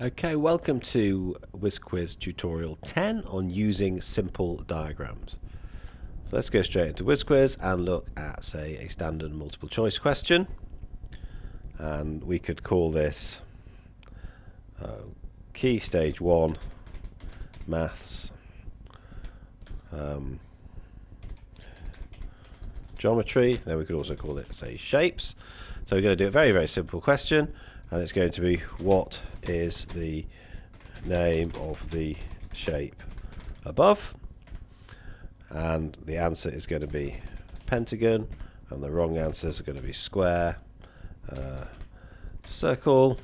Okay, welcome to WIZZKWIZ tutorial 10 on using simple diagrams. So let's go straight into WIZZKWIZ and look at, say, a standard multiple choice question. And we could call this Key Stage 1 Maths Geometry. Then we could also call it, say, Shapes. So we're going to do a very, very simple question. And it's going to be, what is the name of the shape above? And the answer is going to be pentagon, and the wrong answers are going to be square, circle,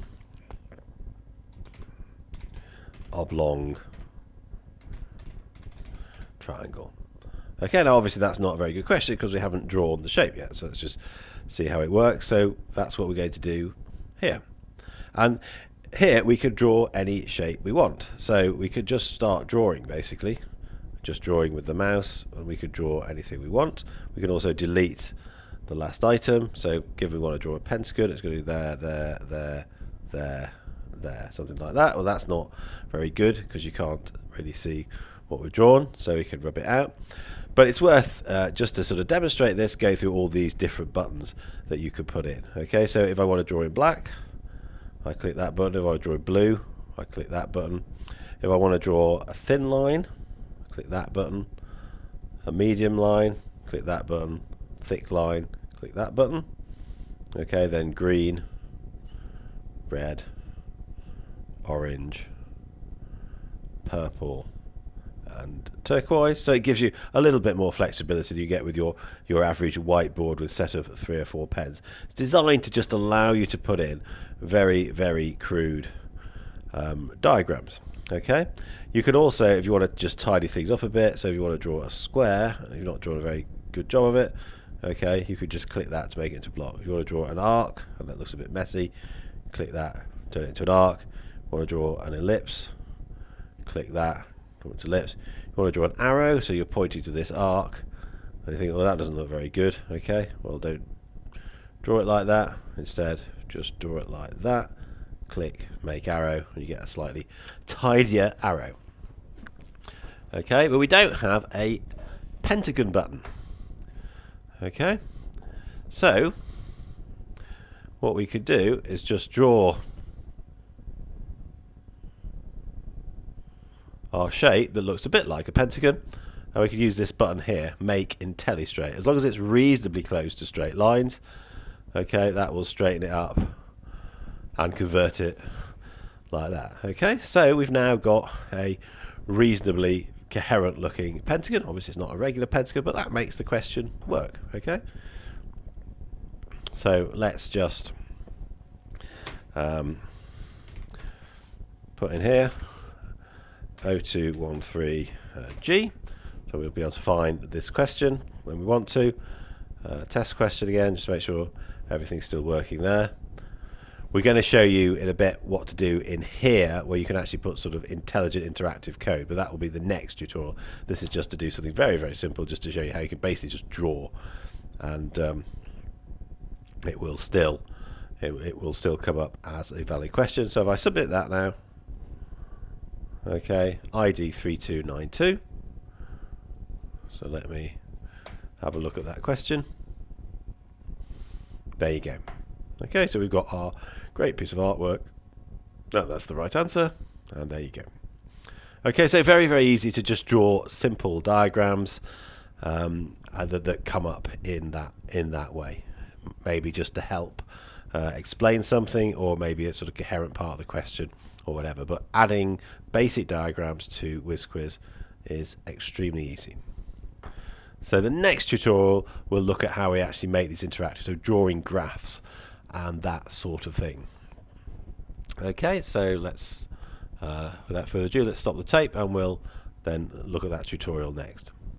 oblong, triangle. Okay, now obviously that's not a very good question because we haven't drawn the shape yet, so let's just see how it works. So that's what we're going to do here. And here we could draw any shape we want. So we could just start drawing, basically. Just drawing with the mouse, and we could draw anything we want. We can also delete the last item. So given we want to draw a pentagon, it's going to be there, there, something like that. Well, that's not very good because you can't really see what we've drawn, so we can rub it out. But it's worth, just to sort of demonstrate this, go through all these different buttons that you could put in. Okay, so if I want to draw in black, I click that button. If I want to draw in blue, I click that button. If I want to draw a thin line, click that button. A medium line, click that button. Thick line, click that button. Okay, then green, red, orange, purple, and turquoise. So it gives you a little bit more flexibility than you get with your average whiteboard with a set of 3 or 4 pens. It's designed to just allow you to put in very, very crude diagrams. Okay, you can also, if you want to just tidy things up a bit, so if you want to draw a square and you've not drawn a very good job of it, okay, you could just click that to make it into a block. If you want to draw an arc, and that looks a bit messy, click that, turn it into an arc. Want to draw an ellipse, click that, draw it to ellipse. You want to draw an arrow, so you're pointing to this arc, and you think, well, that doesn't look very good. Okay, well, don't draw it like that. Instead, just draw it like that. Click make arrow, and you get a slightly tidier arrow. Okay, but we don't have a pentagon button. Okay, so what we could do is just draw our shape that looks a bit like a pentagon, and we could use this button here, make IntelliStraight. As long as it's reasonably close to straight lines, okay, that will straighten it up and convert it like that. Okay, so we've now got a reasonably coherent looking pentagon. Obviously it's not a regular pentagon, but that makes the question work. Okay, so let's just put in here 0213G, so we'll be able to find this question when we want to. Test question again, just to make sure everything's still working there. We're going to show you in a bit what to do in here, where you can actually put sort of intelligent interactive code, but that will be the next tutorial. This is just to do something very, very simple, just to show you how you can basically just draw, and it will still come up as a valid question. So if I submit that now, okay, ID 3292. So let me have a look at that question. There you go. Okay, so we've got our great piece of artwork. No, that's the right answer, and there you go. Okay, so very, very easy to just draw simple diagrams that come up in that way. Maybe just to help explain something, or maybe a sort of coherent part of the question, or whatever. But adding basic diagrams to WIZZKWIZ is extremely easy. So the next tutorial we'll look at how we actually make these interactive, so drawing graphs and that sort of thing. Okay, so let's without further ado, let's stop the tape and we'll then look at that tutorial next.